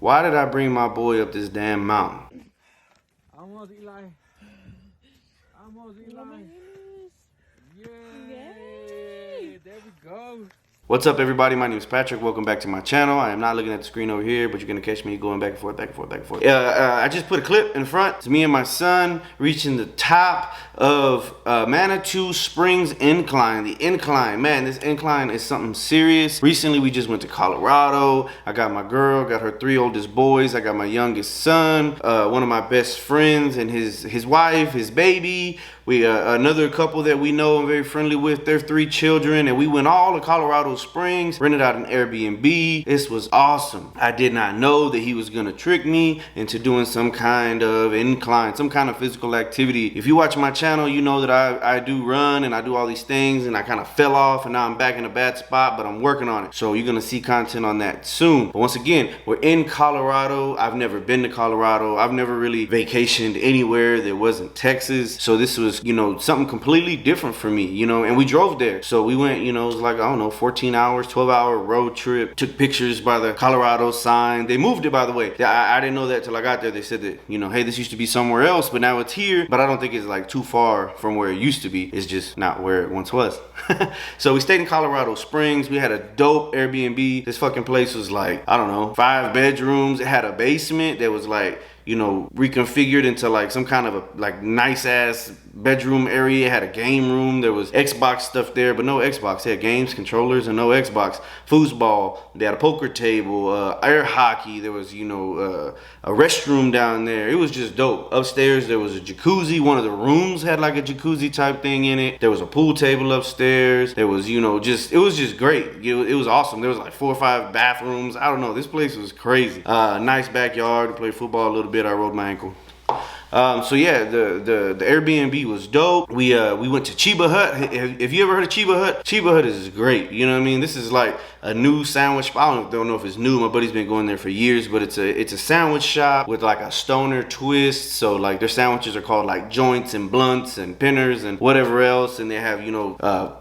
Why did I bring my boy up this damn mountain? Almost, Eli. Almost, Eli. Yay! There we go. What's up, everybody? My name is Patrick. Welcome back to my channel. I am not looking at the screen over here, but you're gonna catch me going back and forth, back and forth, back and forth. I just put a clip in front. It's me and my son reaching the top of Manitou Springs Incline. The Incline, man, this incline is something serious. Recently, we just went to Colorado. I got my girl, got her 3 oldest boys. I got my youngest son, one of my best friends, and his wife, his baby. We another couple that we know and very friendly with, their 3 children, and we went all to Colorado Springs, rented out an Airbnb. This was awesome. I did not know that he was gonna trick me into doing some kind of incline, some kind of physical activity. If you watch my channel, you know that I do run and I do all these things, and I kind of fell off and now I'm back in a bad spot, but I'm working on it. So you're gonna see content on that soon. But once again, we're in Colorado. I've never been to Colorado. I've never really vacationed anywhere that wasn't Texas. So this was, you know, something completely different for me, you know, and we drove there. So we went, you know, it was like, I don't know, 14 hours, 12-hour road trip. Took pictures by the Colorado sign. They moved it, by the way. I didn't know that till I got there. They said that, you know, hey, this used to be somewhere else, but now it's here. But I don't think it's like too far from where it used to be. It's just not where it once was. So we stayed in Colorado Springs. We had a dope Airbnb. This fucking place was like, I don't know, 5 bedrooms. It had a basement that was like, you know, reconfigured into like some kind of a like nice ass bedroom area. It had a game room. There was Xbox stuff there, but no Xbox. They had games, controllers, and no Xbox. Foosball. They had a poker table, air hockey. There was, you know, a restroom down there. It was just dope. Upstairs there was a jacuzzi. One of the rooms had like a jacuzzi type thing in it. There was a pool table upstairs. There was, you know, it was just great. It was awesome. There was like 4 or 5 bathrooms. I don't know. This place was crazy. Nice backyard to play football a little bit. I rolled my ankle. So yeah, the Airbnb was dope. We went to Chiba Hut. Have you ever heard of Chiba Hut? Chiba Hut is great. You know what I mean? This is like a new sandwich spot. I don't know if it's new. My buddy's been going there for years, but it's a sandwich shop with like a stoner twist. So like their sandwiches are called like joints and blunts and pinners and whatever else, and they have, you know,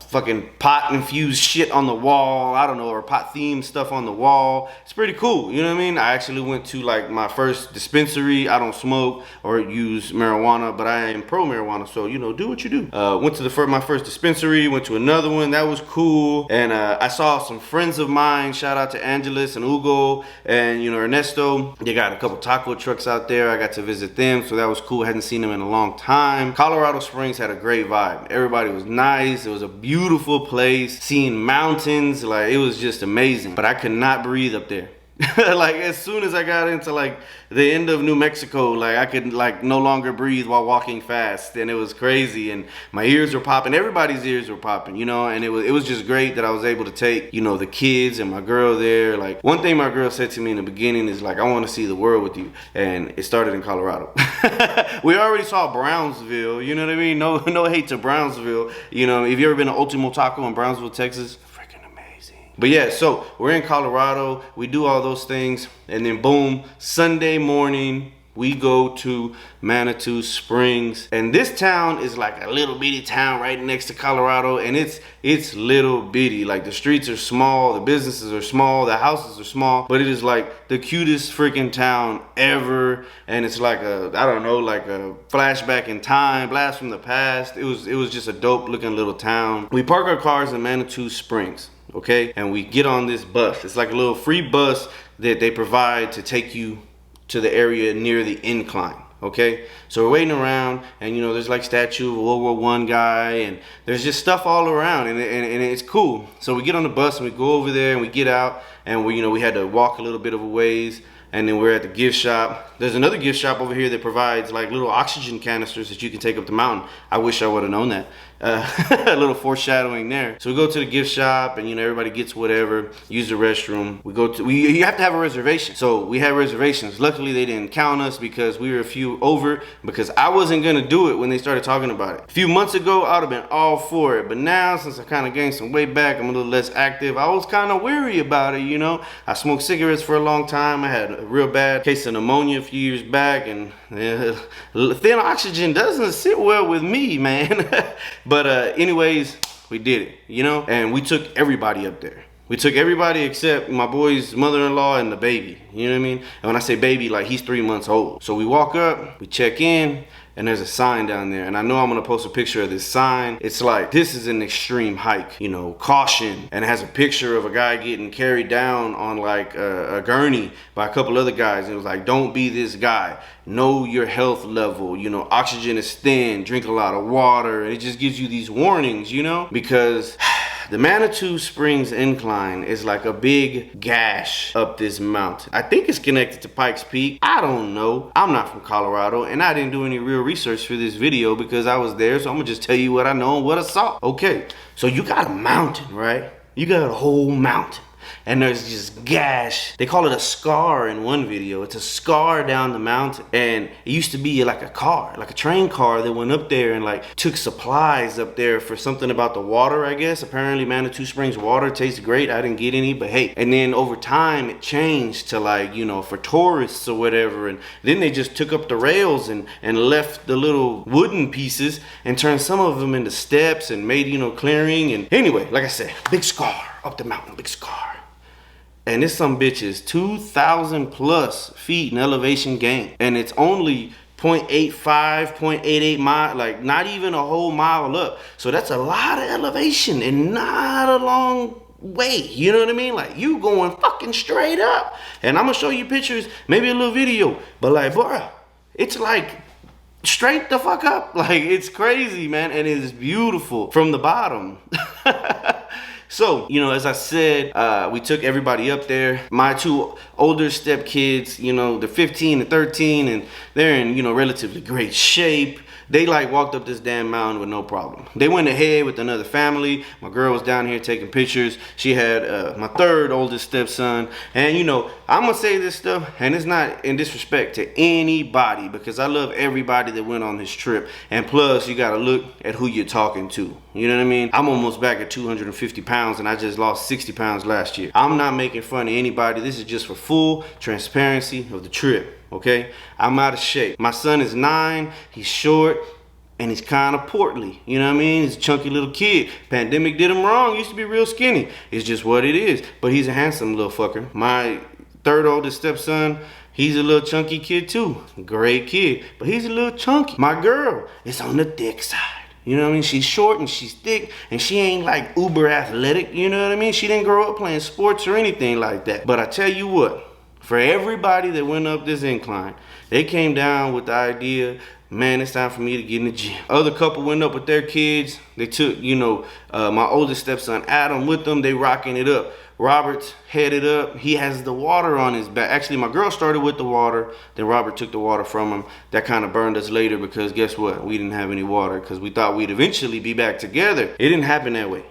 fucking pot infused shit on the wall. I don't know, or pot themed stuff on the wall. It's pretty cool. You know what I mean? I actually went to like my first dispensary. I don't smoke or use marijuana, but I am pro marijuana, so, you know, do what you do. Went to my first dispensary, went to another one. That was cool. And I saw some friends of mine. Shout out to Angeles and Hugo and, you know, Ernesto. They got a couple taco trucks out there. I got to visit them, so that was cool. I hadn't seen them in a long time. Colorado Springs had a great vibe. Everybody was nice. It was a beautiful place. Seeing mountains, like, it was just amazing. But I could not breathe up there. Like as soon as I got into like the end of New Mexico, like I could like no longer breathe while walking fast, and it was crazy, and my ears were popping. Everybody's ears were popping, you know, and it was just great that I was able to take, you know, the kids and my girl there. Like one thing my girl said to me in the beginning is like, I want to see the world with you, and it started in Colorado. We already saw Brownsville, you know what I mean? No hate to Brownsville, you know. If you ever been to Ultimo Taco in Brownsville, Texas? But yeah, so we're in Colorado. We do all those things. And then boom, Sunday morning, we go to Manitou Springs. And this town is like a little bitty town right next to Colorado. And it's little bitty. Like the streets are small, the businesses are small, the houses are small. But it is like the cutest freaking town ever. And it's like I don't know, like a flashback in time, blast from the past. It was just a dope looking little town. We park our cars in Manitou Springs. Okay, and we get on this bus. It's like a little free bus that they provide to take you to the area near the incline. Okay, so we're waiting around, and you know, there's like statue of a World War I guy, and there's just stuff all around, and it's cool. So we get on the bus and we go over there and we get out, and we had to walk a little bit of a ways. And then we're at the gift shop. There's another gift shop over here that provides like little oxygen canisters that you can take up the mountain. I wish I would have known that. A little foreshadowing there. So we go to the gift shop, and you know, everybody gets whatever, use the restroom. You have to have a reservation. So we had reservations. Luckily they didn't count us because we were a few over, because I wasn't gonna do it when they started talking about it. A few months ago I would have been all for it, but now since I kind of gained some weight back, I'm a little less active, I was kind of weary about it, you know. I smoked cigarettes for a long time. I had a real bad case of pneumonia a few years back, and thin oxygen doesn't sit well with me, man. But anyways, we did it, you know, and we took everybody up there. We took everybody except my boy's mother-in-law and the baby. You know what I mean? And when I say baby, like he's 3 months old. So we walk up, we check in, and there's a sign down there. And I know I'm gonna post a picture of this sign. It's like, this is an extreme hike, you know, caution. And it has a picture of a guy getting carried down on like a gurney by a couple other guys. And it was like, don't be this guy. Know your health level. You know, oxygen is thin, drink a lot of water. And it just gives you these warnings, you know, because the Manitou Springs Incline is like a big gash up this mountain. I think it's connected to Pikes Peak. I don't know. I'm not from Colorado, and I didn't do any real research for this video because I was there, so I'm gonna just tell you what I know and what I saw. Okay, so you got a mountain, right? You got a whole mountain. And there's this gash. They call it a scar in one video. It's a scar down the mountain. And it used to be like a car, like a train car that went up there and like took supplies up there for something about the water, I guess. Apparently Manitou Springs water tastes great. I didn't get any, but hey. And then over time it changed to like, you know, for tourists or whatever. And then they just took up the rails and left the little wooden pieces and turned some of them into steps and made, you know, clearing. And anyway, like I said, big scar up the mountain, big scar. And this some bitch is 2,000 plus feet in elevation gain. And it's only 0.85, 0.88 mile, like not even a whole mile up. So that's a lot of elevation and not a long way. You know what I mean? Like you going fucking straight up. And I'm gonna show you pictures, maybe a little video. But like, bruh, it's like straight the fuck up. Like it's crazy, man. And it is beautiful from the bottom. So, you know, as I said, we took everybody up there. My two older step kids, you know, they're 15 and 13, and they're in, you know, relatively great shape. They like walked up this damn mountain with no problem. They went ahead with another family. My girl was down here taking pictures. She had my third oldest stepson. And you know, I'm gonna say this stuff, and it's not in disrespect to anybody, because I love everybody that went on this trip. And plus, you gotta look at who you're talking to. You know what I mean? I'm almost back at 250 pounds, and I just lost 60 pounds last year. I'm not making fun of anybody. This is just for full transparency of the trip. Okay, I'm out of shape. My son is 9, he's short, and he's kind of portly. You know what I mean? He's a chunky little kid. Pandemic did him wrong. He used to be real skinny. It's just what it is. But he's a handsome little fucker. My third oldest stepson, he's a little chunky kid too. Great kid, but he's a little chunky. My girl is on the thick side. You know what I mean? She's short and she's thick, and she ain't like uber athletic. You know what I mean? She didn't grow up playing sports or anything like that. But I tell you what, for everybody that went up this incline, they came down with the idea, man, it's time for me to get in the gym. Other couple went up with their kids. They took, you know, my oldest stepson Adam with them. They rocking it up. Robert's headed up. He has the water on his back. Actually, my girl started with the water. Then Robert took the water from him. That kind of burned us later because guess what? We didn't have any water because we thought we'd eventually be back together. It didn't happen that way.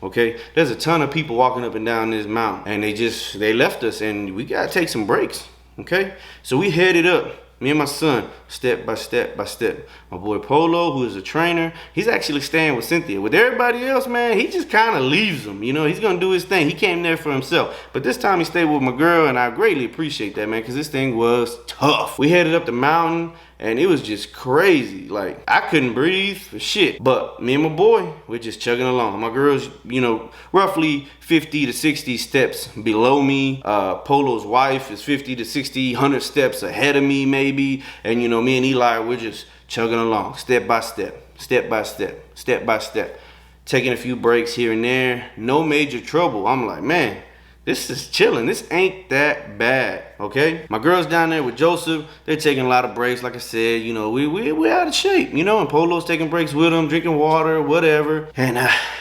Okay, there's a ton of people walking up and down this mountain, and they left us, and we gotta take some breaks. Okay, so we headed up, me and my son, step by step by step. My boy Polo, who is a trainer, he's actually staying with Cynthia. With everybody else, man, he just kind of leaves them. You know, he's gonna do his thing. He came there for himself, but this time he stayed with my girl, and I greatly appreciate that, man, because this thing was tough. We headed up the mountain, and it was just crazy. Like, I couldn't breathe for shit. But me and my boy, we're just chugging along. My girl's, you know, roughly 50 to 60 steps below me. Polo's wife is 50 to 60, 100 steps ahead of me, maybe. And, you know, me and Eli, we're just chugging along, step by step, step by step, step by step. Taking a few breaks here and there. No major trouble. I'm like, man, this is chilling. This ain't that bad, okay? My girl's down there with Joseph. They're taking a lot of breaks. Like I said, you know, we're out of shape, you know, and Polo's taking breaks with them, drinking water, whatever. And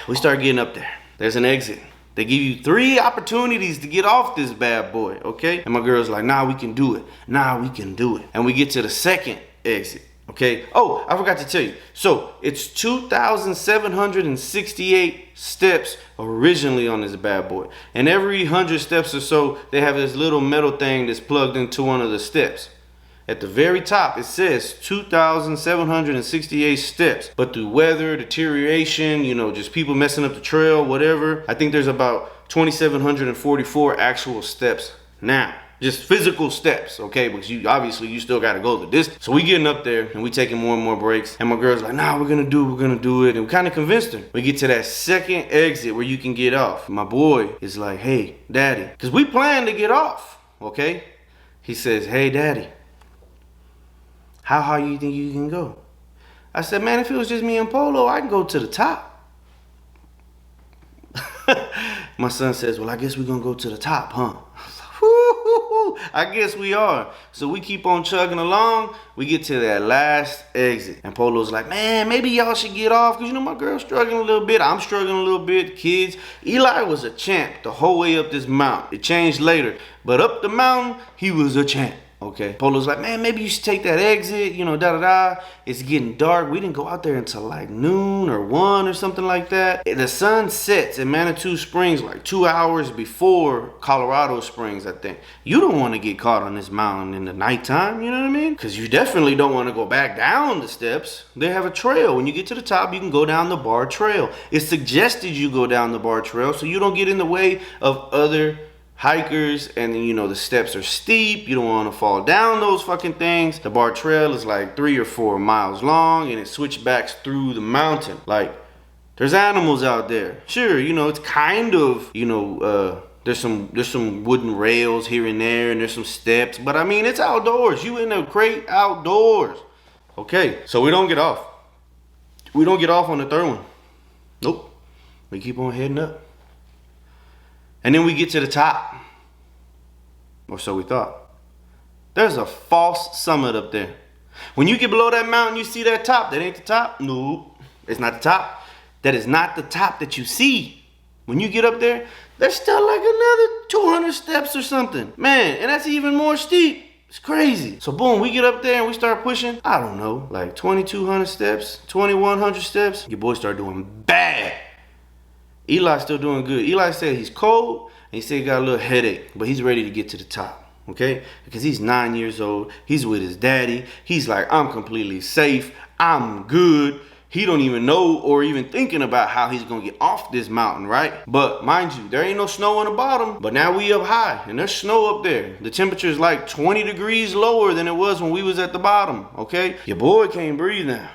we start getting up there. There's an exit. They give you 3 opportunities to get off this bad boy, okay? And my girl's like, nah, we can do it. Nah, we can do it. And we get to the second exit. Okay. Oh, I forgot to tell you. So it's 2,768 steps originally on this bad boy. And every 100 steps or so, they have this little metal thing that's plugged into one of the steps. At the very top, it says 2,768 steps. But through weather, deterioration, you know, just people messing up the trail, whatever, I think there's about 2,744 actual steps now. Just physical steps, okay? Because you still gotta go the distance. So we getting up there and we taking more and more breaks. And my girl's like, nah, we're gonna do it. And we kind of convinced her. We get to that second exit where you can get off. My boy is like, hey, daddy. Because we plan to get off, okay? He says, hey, daddy, how high you think you can go? I said, man, if it was just me and Polo, I can go to the top. My son says, well, I guess we're gonna go to the top, huh? I guess we are. So we keep on chugging along. We get to that last exit. And Polo's like, man, maybe y'all should get off. Because, you know, my girl's struggling a little bit. I'm struggling a little bit. Kids. Eli was a champ the whole way up this mountain. It changed later. But up the mountain, he was a champ. Okay. Polo's like, man, maybe you should take that exit, you know, da-da-da. It's getting dark. We didn't go out there until like noon or 1 or something like that. The sun sets in Manitou Springs like 2 hours before Colorado Springs, I think. You don't want to get caught on this mountain in the nighttime, you know what I mean? Because you definitely don't want to go back down the steps. They have a trail. When you get to the top, you can go down the bar trail. It's suggested you go down the bar trail so you don't get in the way of other hikers, and you know the steps are steep. You don't want to fall down those fucking things. The bar trail is like 3 or 4 miles long, and it switchbacks through the mountain. Like, there's animals out there. Sure, you know, it's kind of, you know, there's some wooden rails here and there, and there's some steps, but I mean, it's outdoors. You in a crate outdoors. Okay, so we don't get off. We don't get off on the third one. Nope. We keep on heading up. And then we get to the top. Or so we thought. There's a false summit up there. When you get below that mountain, you see that top. That ain't the top. Nope. It's not the top. That is not the top that you see. When you get up there, there's still like another 200 steps or something. Man, and that's even more steep. It's crazy. So boom, we get up there and we start pushing. I don't know, like 2,200 steps, 2,100 steps. Your boy start doing bad. Eli's still doing good. Eli said he's cold and he said he got a little headache, but he's ready to get to the top, okay? Because he's 9 years old. He's with his daddy. He's like, I'm completely safe. I'm good. He don't even know or even thinking about how he's gonna get off this mountain, right? But mind you, there ain't no snow on the bottom, but now we up high and there's snow up there. The temperature is like 20 degrees lower than it was when we was at the bottom, okay? Your boy can't breathe now.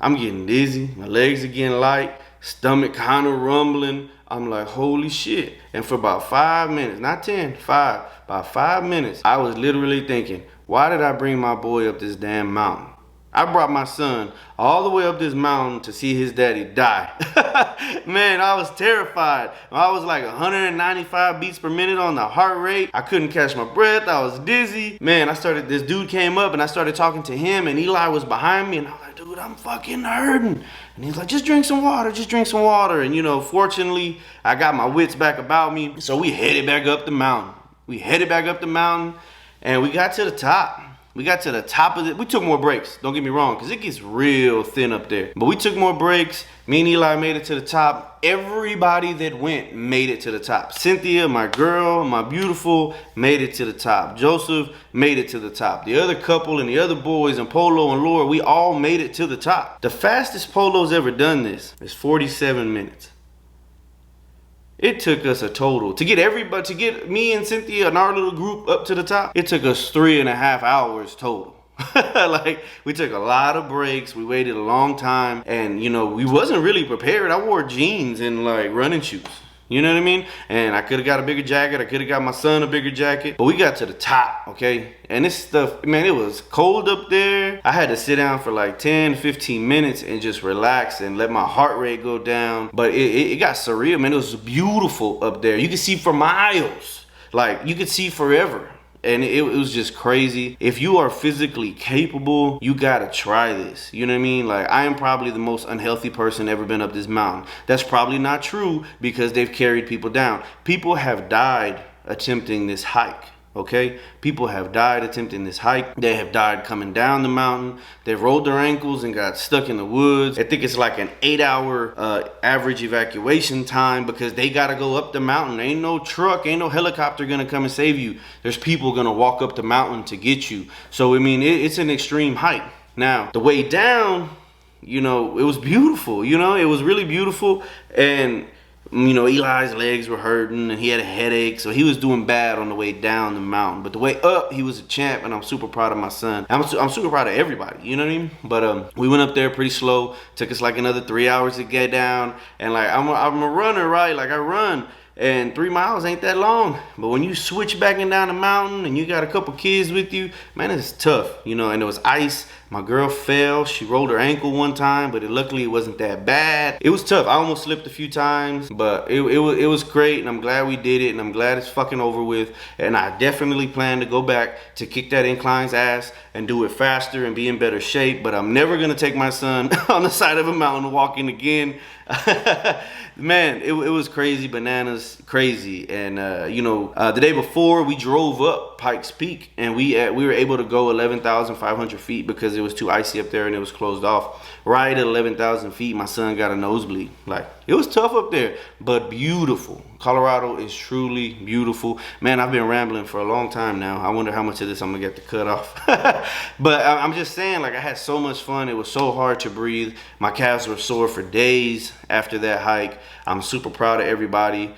I'm getting dizzy. My legs are getting light. Stomach kind of rumbling. I'm like, holy shit. And for about 5 minutes, not 10, 5, about 5 minutes, I was literally thinking, why did I bring my boy up this damn mountain? I brought my son all the way up this mountain to see his daddy die. Man, I was terrified. I was like 195 beats per minute on the heart rate. I couldn't catch my breath. I was dizzy. Man, this dude came up and I started talking to him, and Eli was behind me, and I was like, dude, I'm fucking hurting. And he's like, just drink some water, just drink some water. And you know, fortunately, I got my wits back about me. So we headed back up the mountain. And we got to the top. We got to the top of it. We took more breaks. Don't get me wrong, because it gets real thin up there. But we took more breaks. Me and Eli made it to the top. Everybody that went made it to the top. Cynthia, my girl, my beautiful, made it to the top. Joseph made it to the top. The other couple and the other boys and Polo and Laura, we all made it to the top. The fastest Polo's ever done this is 47 minutes. It took us a total to get me and Cynthia and our little group up to the top. It took us 3.5 hours total. Like, we took a lot of breaks. We waited a long time, and you know, we wasn't really prepared. I wore jeans and like running shoes. You know what I mean? And I could have got a bigger jacket. I could have got my son a bigger jacket. But we got to the top, okay? And this stuff, man, it was cold up there. I had to sit down for like 10, 15 minutes and just relax and let my heart rate go down. But it got surreal, man. It was beautiful up there. You could see for miles. Like, you could see forever. And it was just crazy. If you are physically capable, you gotta try this. You know what I mean? Like, I am probably the most unhealthy person ever been up this mountain. That's probably not true because they've carried people down. People have died attempting this hike. Okay, people have died attempting this hike. They have died coming down the mountain. They've rolled their ankles and got stuck in the woods. I think it's like an 8-hour average evacuation time because they got to go up the mountain. Ain't no truck, ain't no helicopter gonna come and save you. There's people gonna walk up the mountain to get you. So I mean, it's an extreme hike. Now the way down, you know, it was beautiful. You know, it was really beautiful. And you know, Eli's legs were hurting and he had a headache, so he was doing bad on the way down the mountain. But the way up, he was a champ, and I'm super proud of my son. I'm super proud of everybody, you know what I mean? But we went up there pretty slow. Took us like another 3 hours to get down. And like I'm a runner, right? Like I run. And 3 miles ain't that long. But when you switch back and down the mountain and you got a couple kids with you, man, it's tough. You know, and there was ice. My girl fell. She rolled her ankle one time, but luckily it wasn't that bad. It was tough. I almost slipped a few times, but it was great, and I'm glad we did it, and I'm glad it's fucking over with. And I definitely plan to go back to kick that incline's ass and do it faster and be in better shape. But I'm never gonna take my son on the side of a mountain walking again. Man, it was crazy, bananas crazy. And you know, the day before we drove up Pikes Peak, and we were able to go 11,500 feet because it was too icy up there and it was closed off. Right at 11,000 feet, my son got a nosebleed. Like, it was tough up there, but beautiful. Colorado is truly beautiful. Man, I've been rambling for a long time now. I wonder how much of this I'm gonna get to cut off. But I'm just saying, like, I had so much fun. It was so hard to breathe. My calves were sore for days after that hike. I'm super proud of everybody.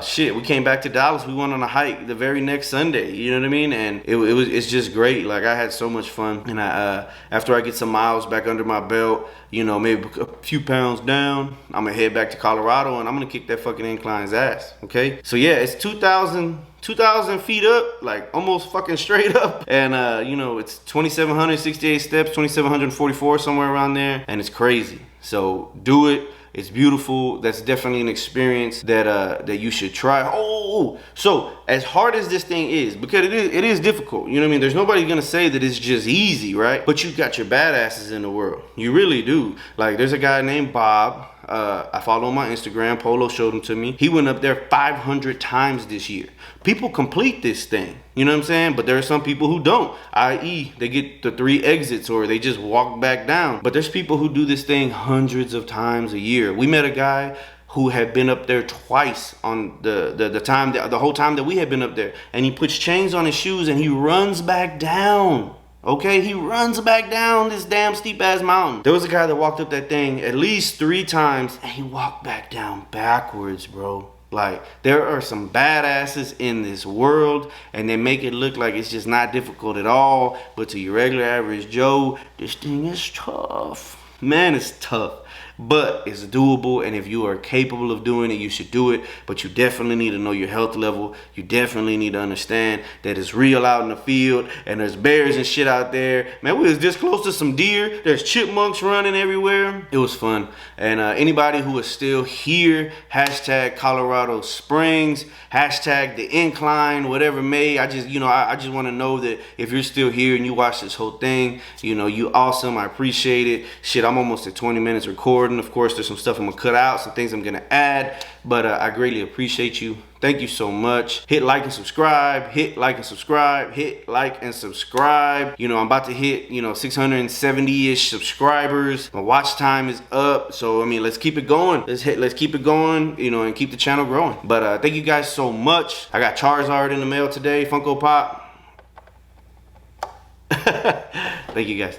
Shit, we came back to Dallas. We went on a hike the very next Sunday. You know what I mean? And it's just great. Like, I had so much fun. And after I get some miles back under my belt, you know, maybe a few pounds down, I'm gonna head back to Colorado and I'm gonna kick that fucking incline's ass. Okay? So yeah, it's 2,000 feet up, like almost fucking straight up. And you know, it's 2,768 steps, 2,744, somewhere around there. And it's crazy. So do it. It's beautiful. That's definitely an experience that you should try. Oh, so as hard as this thing is, because it is difficult, you know what I mean? There's nobody gonna say that it's just easy, right? But you got your badasses in the world. You really do. Like, there's a guy named Bob. I follow him on Instagram. Polo showed him to me. He went up there 500 times this year. People complete this thing, you know what I'm saying? But there are some people who don't, i.e. they get the 3 exits or they just walk back down. But there's people who do this thing hundreds of times a year. We met a guy who had been up there twice on the whole time that we had been up there. And he puts chains on his shoes and he runs back down. Okay, he runs back down this damn steep ass mountain. There was a guy that walked up that thing at least 3 times and he walked back down backwards, bro. Like, there are some badasses in this world, and they make it look like it's just not difficult at all. But to your regular average Joe, this thing is tough. Man, it's tough. But it's doable, and if you are capable of doing it, you should do it. But you definitely need to know your health level. You definitely need to understand that it's real out in the field, and there's bears and shit out there. Man, we was this close to some deer. There's chipmunks running everywhere. It was fun. And anybody who is still here, hashtag Colorado Springs, hashtag the Incline, whatever may. I just want to know that if you're still here and you watch this whole thing, you know, you awesome. I appreciate it. Shit, I'm almost at 20 minutes recording. Of course, there's some stuff I'm gonna cut out, some things I'm gonna add, but I greatly appreciate you. Thank you so much. Hit like and subscribe. Hit like and subscribe. Hit like and subscribe. You know, I'm about to hit, you know, 670-ish subscribers. My watch time is up, so I mean, let's keep it going. Let's keep it going, you know, and keep the channel growing. But thank you guys so much. I got Charizard in the mail today, Funko Pop. Thank you guys.